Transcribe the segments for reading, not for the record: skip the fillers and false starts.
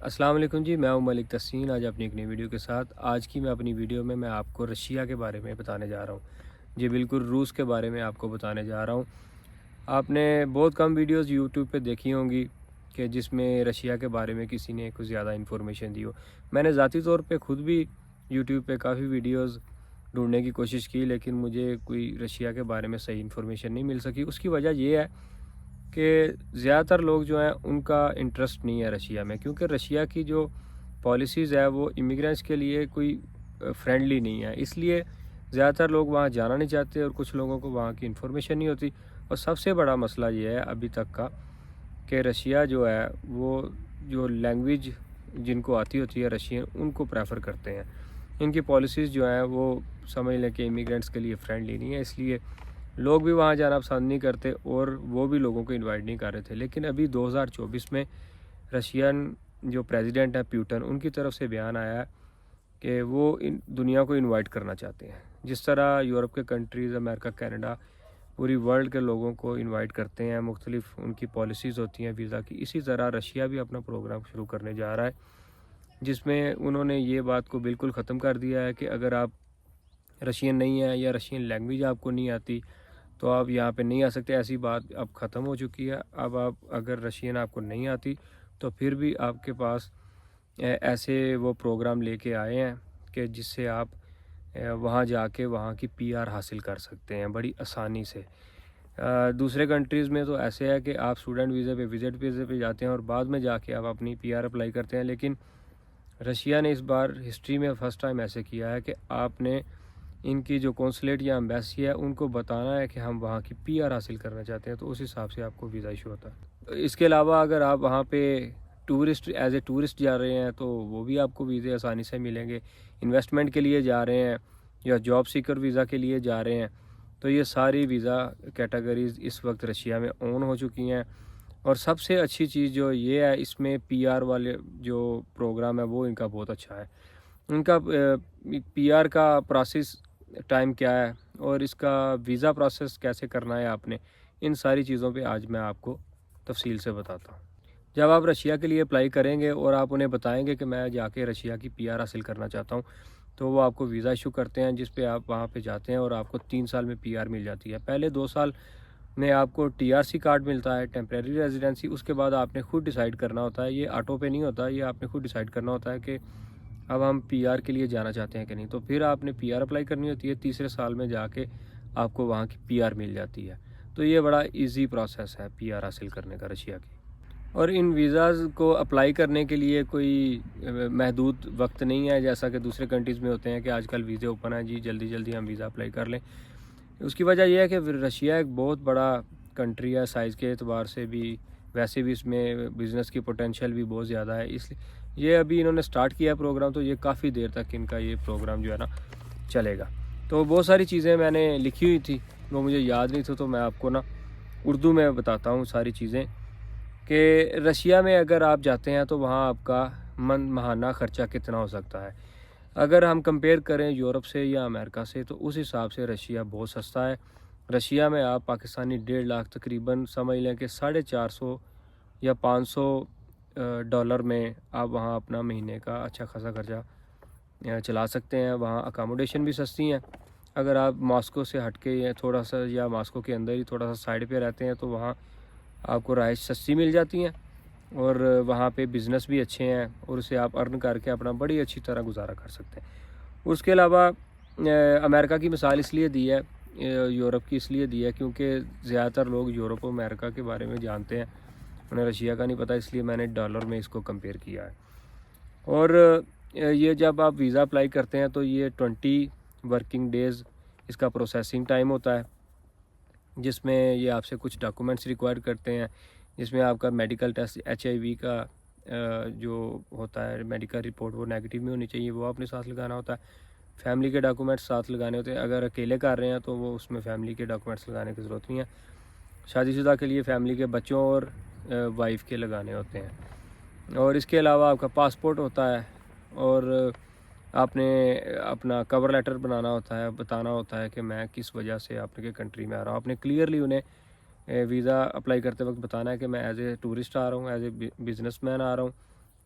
अस्सलाम वालेकुम जी, मैं हूं मलिक तस्सीन। आज अपनी एक नई वीडियो के साथ आज की मैं अपनी वीडियो में मैं आपको रशिया के बारे में बताने जा रहा हूं। जी बिल्कुल, रूस के बारे में आपको बताने जा रहा हूं। आपने बहुत कम वीडियोस यूट्यूब पे देखी होंगी कि जिसमें रशिया के बारे में किसी ने कुछ ज़्यादा इन्फॉर्मेशन दी हो। मैंने ज़ाती तौर पे ख़ुद भी यूट्यूब पे काफ़ी वीडियोस ढूंढने की कोशिश की, लेकिन मुझे कोई रशिया के बारे में सही इन्फॉर्मेशन नहीं मिल सकी। उसकी वजह ये है कि ज़्यादातर लोग जो हैं उनका इंटरेस्ट नहीं है रशिया में, क्योंकि रशिया की जो पॉलिसीज़ है वो इमिग्रेंट्स के लिए कोई फ्रेंडली नहीं है। इसलिए ज़्यादातर लोग वहाँ जाना नहीं चाहते और कुछ लोगों को वहाँ की इन्फॉर्मेशन नहीं होती। और सबसे बड़ा मसला ये है अभी तक का कि रशिया जो है वो जो लैंग्वेज जिनको आती होती है रशियन, उनको प्रेफर करते हैं। इनकी पॉलिसीज़ जो हैं वो समझ लें कि इमिग्रेंट्स के लिए फ्रेंडली नहीं है, इसलिए लोग भी वहाँ जाना पसंद नहीं करते और वो भी लोगों को इनवाइट नहीं कर रहे थे। लेकिन अभी 2024 में रशियन जो प्रेसिडेंट है पुतिन, उनकी तरफ से बयान आया है कि वो इन दुनिया को इनवाइट करना चाहते हैं। जिस तरह यूरोप के कंट्रीज़, अमेरिका, कनाडा, पूरी वर्ल्ड के लोगों को इनवाइट करते हैं, मुख्तलिफ उनकी पॉलिसीज़ होती हैं वीज़ा की, इसी तरह रशिया भी अपना प्रोग्राम शुरू करने जा रहा है, जिसमें उन्होंने ये बात को बिल्कुल ख़त्म कर दिया है कि अगर आप रशियन नहीं है या रशियन लैंग्वेज आपको नहीं आती तो आप यहाँ पे नहीं आ सकते। ऐसी बात अब ख़त्म हो चुकी है। अब आप अगर रशियन आपको नहीं आती तो फिर भी आपके पास ऐसे वो प्रोग्राम लेके आए हैं कि जिससे आप वहाँ जाके वहाँ की पीआर हासिल कर सकते हैं बड़ी आसानी से। दूसरे कंट्रीज़ में तो ऐसे है कि आप स्टूडेंट वीज़े पे, विज़िट वीज़े पे जाते हैं और बाद में जाके आप अपनी पीआर अप्लाई करते हैं। लेकिन रशिया ने इस बार हिस्ट्री में फ़र्स्ट टाइम ऐसे किया है कि आपने इनकी जो कौंसलेट या एम्बेसी है उनको बताना है कि हम वहाँ की पीआर हासिल करना चाहते हैं, तो उस हिसाब से आपको वीज़ा इशू होता है। इसके अलावा अगर आप वहाँ पे एज ए टूरिस्ट जा रहे हैं तो वो भी आपको वीज़े आसानी से मिलेंगे। इन्वेस्टमेंट के लिए जा रहे हैं या जॉब सीकर वीज़ा के लिए जा रहे हैं, तो ये सारी वीज़ा कैटेगरीज़ इस वक्त रशिया में ऑन हो चुकी हैं। और सबसे अच्छी चीज़ जो ये है, इसमें पीआर वाले जो प्रोग्राम है वो इनका बहुत अच्छा है। इनका पीआर का प्रोसेस टाइम क्या है और इसका वीज़ा प्रोसेस कैसे करना है आपने, इन सारी चीज़ों पे आज मैं आपको तफसील से बताता हूँ। जब आप रशिया के लिए अप्लाई करेंगे और आप उन्हें बताएंगे कि मैं जाके रशिया की पीआर हासिल करना चाहता हूँ, तो वो आपको वीज़ा इशू करते हैं, जिस पे आप वहाँ पे जाते हैं और आपको 3 साल में पीआर मिल जाती है। पहले 2 साल में आपको टीआरसी कार्ड मिलता है, टेम्परेरी रेजिडेंसी। उसके बाद आपने खुद डिसाइड करना होता है, ये ऑटो पे नहीं होता, ये आपने खुद डिसाइड करना होता है कि अब हम पीआर के लिए जाना चाहते हैं कि नहीं। तो फिर आपने पीआर अप्लाई करनी होती है, तीसरे साल में जाके आपको वहाँ की पीआर मिल जाती है। तो ये बड़ा इजी प्रोसेस है पीआर हासिल करने का रशिया की। और इन वीज़ाज़ को अप्लाई करने के लिए कोई महदूद वक्त नहीं है, जैसा कि दूसरे कंट्रीज़ में होते हैं कि आजकल वीज़े ओपन है जी, जल्दी जल्दी हम वीज़ा अप्लाई कर लें। उसकी वजह यह है कि रशिया एक बहुत बड़ा कंट्री है साइज़ के एतबार से भी, वैसे भी इसमें बिज़नेस की पोटेंशियल भी बहुत ज़्यादा है। इसलिए ये अभी इन्होंने स्टार्ट किया है प्रोग्राम, तो ये काफ़ी देर तक इनका ये प्रोग्राम जो है ना चलेगा। तो बहुत सारी चीज़ें मैंने लिखी हुई थी, वो मुझे याद नहीं थी, तो मैं आपको ना उर्दू में बताता हूँ सारी चीज़ें कि रशिया में अगर आप जाते हैं तो वहाँ आपका माहाना ख़र्चा कितना हो सकता है। अगर हम कंपेयर करें यूरोप से या अमेरिका से, तो उस हिसाब से रशिया बहुत सस्ता है। रशिया में आप पाकिस्तानी 1.5 लाख तकरीबन समझ लें कि 450 या 500 डॉलर में आप वहाँ अपना महीने का अच्छा खासा खर्चा चला सकते हैं। वहाँ अकामोडेशन भी सस्ती हैं। अगर आप मॉस्को से हटके या थोड़ा सा या मॉस्को के अंदर ही थोड़ा सा साइड पे रहते हैं तो वहाँ आपको रहाइश सस्ती मिल जाती हैं और वहाँ पे बिज़नेस भी अच्छे हैं और उसे आप अर्न करके अपना बड़ी अच्छी तरह गुजारा कर सकते हैं। उसके अलावा अमेरिका की मिसाल इसलिए दी है, यूरोप की इसलिए दी है क्योंकि ज़्यादातर लोग यूरोप और अमेरिका के बारे में जानते हैं, उन्हें रशिया का नहीं पता, इसलिए मैंने डॉलर में इसको कंपेयर किया है। और ये जब आप वीज़ा अप्लाई करते हैं तो ये 20 वर्किंग डेज़ इसका प्रोसेसिंग टाइम होता है, जिसमें ये आपसे कुछ डॉक्यूमेंट्स रिक्वायर करते हैं, जिसमें आपका मेडिकल टेस्ट HIV का जो होता है मेडिकल रिपोर्ट वो नेगेटिव में होनी चाहिए, वो आपने साथ लगाना होता है। फैमिली के डॉक्यूमेंट्स साथ लगाने होते हैं। अगर अकेले कर रहे हैं तो वो उसमें फैमिली के डॉक्यूमेंट्स लगाने की ज़रूरत नहीं है। शादीशुदा के लिए फैमिली के बच्चों और वाइफ के लगाने होते हैं। और इसके अलावा आपका पासपोर्ट होता है और आपने अपना कवर लेटर बनाना होता है, बताना होता है कि मैं किस वजह से आपके कंट्री में आ रहा हूँ। आपने क्लियरली उन्हें वीज़ा अप्लाई करते वक्त बताना है कि मैं एज ए टूरिस्ट आ रहा हूँ, एज ए बिज़नेसमैन आ रहा हूँ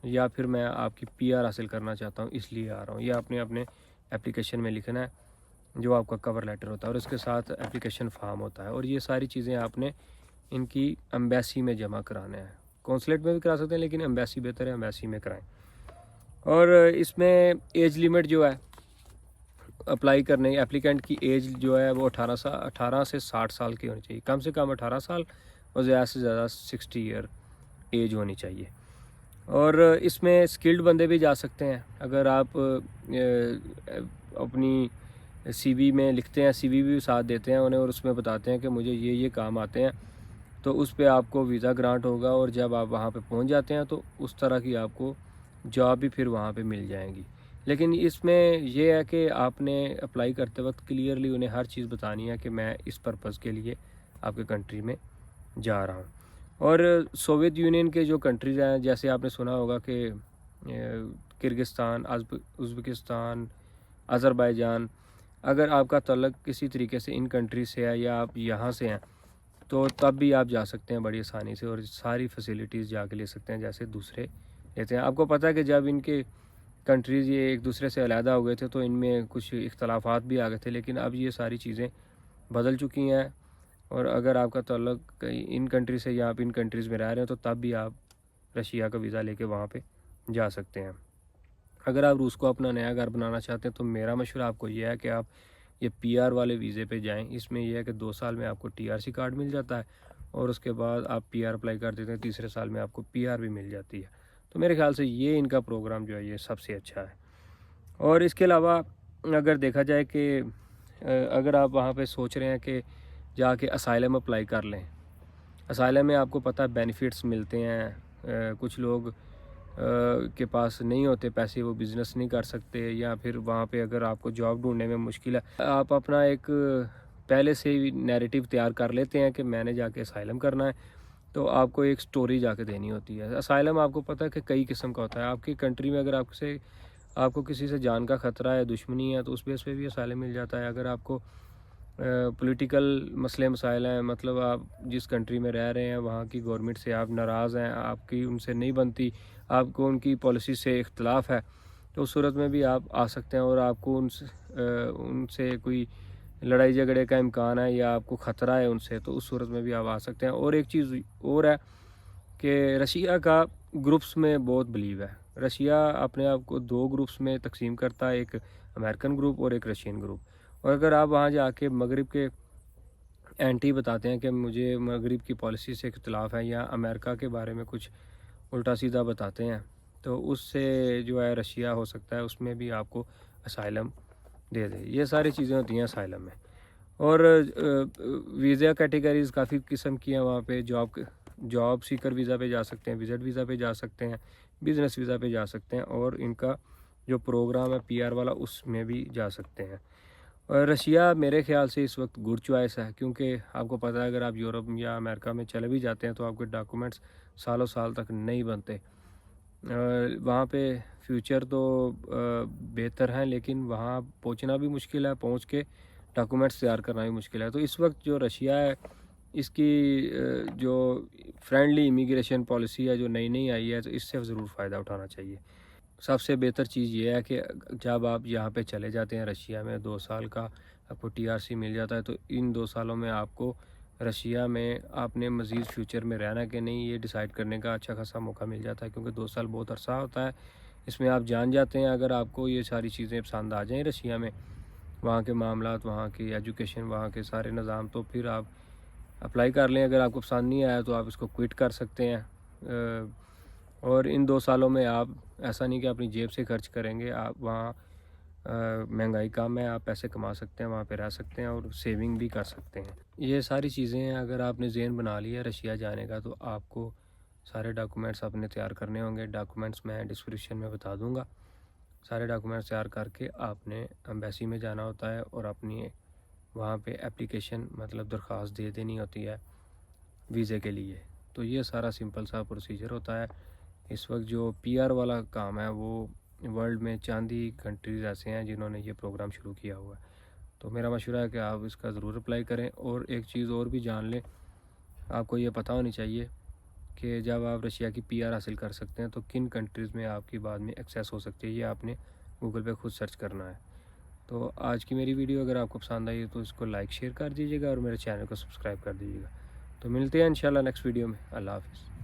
या फिर मैं आपकी पीआर हासिल करना चाहता हूँ इसलिए आ रहा हूँ। ये आपने अपने एप्लीकेशन में लिखना है, जो आपका कवर लेटर होता है, और इसके साथ एप्लीकेशन फॉर्म होता है। और ये सारी चीज़ें आपने इनकी एम्बेसी में जमा कराना है। कौंसलेट में भी करा सकते हैं, लेकिन एम्बेसी बेहतर है, एम्बेसी में कराएं। और इसमें एज लिमिट जो है अप्लाई करने एप्लीकेंट की एज जो है वो 18 से 60 साल की होनी चाहिए। कम से कम 18 साल और ज़्यादा से ज़्यादा 60 ईयर एज होनी चाहिए। और इसमें स्किल्ड बंदे भी जा सकते हैं। अगर आप अपनी सीवी में लिखते हैं, सीवी भी साथ देते हैं उन्हें, और उसमें बताते हैं कि मुझे ये काम आते हैं, तो उस पे आपको वीज़ा ग्रांट होगा। और जब आप वहाँ पे पहुँच जाते हैं तो उस तरह की आपको जॉब भी फिर वहाँ पे मिल जाएंगी। लेकिन इसमें यह है कि आपने अप्लाई करते वक्त क्लियरली उन्हें हर चीज़ बतानी है कि मैं इस पर्पज़ के लिए आपके कंट्री में जा रहा हूँ। और सोवियत यूनियन के जो कंट्रीज़ हैं, जैसे आपने सुना होगा कि किर्गिस्तान, उज़्बेकिस्तान, अज़रबैजान, अगर आपका तल्लुक़ किसी तरीके से इन कंट्री से है या आप यहाँ से हैं, तो तब भी आप जा सकते हैं बड़ी आसानी से, और सारी फैसिलिटीज़ जाके ले सकते हैं जैसे दूसरे लेते हैं। आपको पता है कि जब इनके कंट्रीज़ ये एक दूसरे से अलहदा हो गए थे तो इनमें कुछ इख्तलाफात भी आ गए थे, लेकिन अब ये सारी चीज़ें बदल चुकी हैं। और अगर आपका तल्लुक़ इन कंट्री से या आप इन कंट्रीज़ में रह रहे हैं, तो तब भी आप रशिया का वीज़ा लेके वहाँ पे जा सकते हैं। अगर आप रूस को अपना नया घर बनाना चाहते हैं, तो मेरा मशवरा आपको यह है कि आप ये पीआर वाले वीज़े पे जाएं। इसमें यह है कि 2 साल में आपको टीआरसी कार्ड मिल जाता है, और उसके बाद आप पीआर अप्लाई कर देते हैं, तीसरे साल में आपको पीआर भी मिल जाती है। तो मेरे ख्याल से ये इनका प्रोग्राम जो है ये सबसे अच्छा है। और इसके अलावा अगर देखा जाए कि अगर आप वहाँ पे सोच रहे हैं कि जाके असाइलम अप्लाई कर लें, असाइलम में आपको पता है बेनिफिट्स मिलते हैं। कुछ लोग के पास नहीं होते पैसे, वो बिज़नेस नहीं कर सकते, या फिर वहाँ पे अगर आपको जॉब ढूंढने में मुश्किल है, आप अपना एक पहले से ही नैरेटिव तैयार कर लेते हैं कि मैंने जाके असाइलम करना है, तो आपको एक स्टोरी जाके देनी होती है। असाइलम आपको पता है कि कई किस्म का होता है। आपकी कंट्री में अगर आपको किसी से जान का ख़तरा है, दुश्मनी है, तो उस बेस पे भी असाइलम मिल जाता है। अगर आपको पॉलिटिकल मसले मसाइल हैं, मतलब आप जिस कंट्री में रह रहे हैं वहाँ की गवर्नमेंट से आप नाराज़ हैं, आपकी उनसे नहीं बनती, आपको उनकी पॉलिसी से इख्तलाफ है, तो उस सूरत में भी आप आ सकते हैं। और आपको उनसे कोई लड़ाई झगड़े का इम्कान है या आपको ख़तरा है उनसे, तो उस सूरत में भी आप आ सकते हैं। और एक चीज़ और है कि रशिया का ग्रुप्स में बहुत बिलीव है। रशिया अपने आप को 2 ग्रुप्स में तकसीम करता है, एक अमेरिकन ग्रुप और एक रशियन ग्रुप। और अगर आप वहाँ जाके मगरिब के एंटी बताते हैं कि मुझे मगरिब की पॉलिसी से इख्तलाफ है, या अमेरिका के बारे में कुछ उल्टा सीधा बताते हैं, तो उससे जो है रशिया हो सकता है उसमें भी आपको असाइलम दे दे। ये सारी चीज़ें होती हैं असाइलम में। और वीज़ा कैटेगरीज़ काफ़ी किस्म की हैं वहाँ पे। जॉब सीकर वीज़ा पे जा सकते हैं, विज़िट वीज़ा पे जा सकते हैं, बिज़नेस वीज़ा पे जा सकते हैं, और इनका जो प्रोग्राम है पीआर वाला उसमें भी जा सकते हैं। और रशिया मेरे ख़्याल से इस वक्त गुड चॉइस है, क्योंकि आपको पता है अगर आप यूरोप या अमेरिका में चले भी जाते हैं तो आपके डॉक्यूमेंट्स सालों साल तक नहीं बनते। वहाँ पे फ्यूचर तो बेहतर है, लेकिन वहाँ पहुँचना भी मुश्किल है, पहुँच के डॉक्यूमेंट्स तैयार करना भी मुश्किल है। तो इस वक्त जो रशिया है, इसकी जो फ्रेंडली इमिग्रेशन पॉलिसी है जो नई नई आई है, तो इससे ज़रूर फ़ायदा उठाना चाहिए। सबसे बेहतर चीज़ ये है कि जब आप यहाँ पे चले जाते हैं रशिया में, 2 साल का आपको टीआरसी मिल जाता है, तो इन 2 सालों में आपको रशिया में आपने मज़ीद फ्यूचर में रहना कि नहीं, ये डिसाइड करने का अच्छा खासा मौका मिल जाता है, क्योंकि 2 साल बहुत अरसा होता है। इसमें आप जान जाते हैं अगर आपको ये सारी चीज़ें पसंद आ जाएँ रशिया में, वहाँ के मामलात, वहाँ की एजुकेशन, वहाँ के सारे निज़ाम, तो फिर आप अप्लाई कर लें। अगर आपको पसंद नहीं आया तो आप इसको क्विट कर सकते हैं। और इन 2 सालों में आप ऐसा नहीं कि अपनी जेब से खर्च करेंगे, आप वहाँ महंगाई कम है, आप पैसे कमा सकते हैं, वहाँ पे रह सकते हैं और सेविंग भी कर सकते हैं। ये सारी चीज़ें हैं। अगर आपने ज़हन बना लिया रशिया जाने का, तो आपको सारे डॉक्यूमेंट्स अपने तैयार करने होंगे। डॉक्यूमेंट्स मैं डिस्क्रिप्शन में बता दूँगा। सारे डॉक्यूमेंट्स तैयार करके आपने एम्बेसी में जाना होता है और अपनी वहाँ पे एप्लीकेशन मतलब दरख्वास्त दे देनी होती है वीज़े के लिए। तो ये सारा सिंपल सा प्रोसीजर होता है। इस वक्त जो पीआर वाला काम है वो वर्ल्ड में चंद ही कंट्रीज़ ऐसे हैं जिन्होंने ये प्रोग्राम शुरू किया हुआ है। तो मेरा मशवरा है कि आप इसका ज़रूर अप्लाई करें। और एक चीज़ और भी जान लें, आपको ये पता होनी चाहिए कि जब आप रशिया की PR हासिल कर सकते हैं तो किन कंट्रीज़ में आपकी बाद में एक्सेस हो सकती है, ये आपने गूगल पे खुद सर्च करना है। तो आज की मेरी वीडियो अगर आपको पसंद आई तो इसको लाइक शेयर कर दीजिएगा और मेरे चैनल को सब्सक्राइब कर दीजिएगा। तो मिलते हैं इंशाल्लाह नेक्स्ट वीडियो में। अल्लाह हाफ़िज़।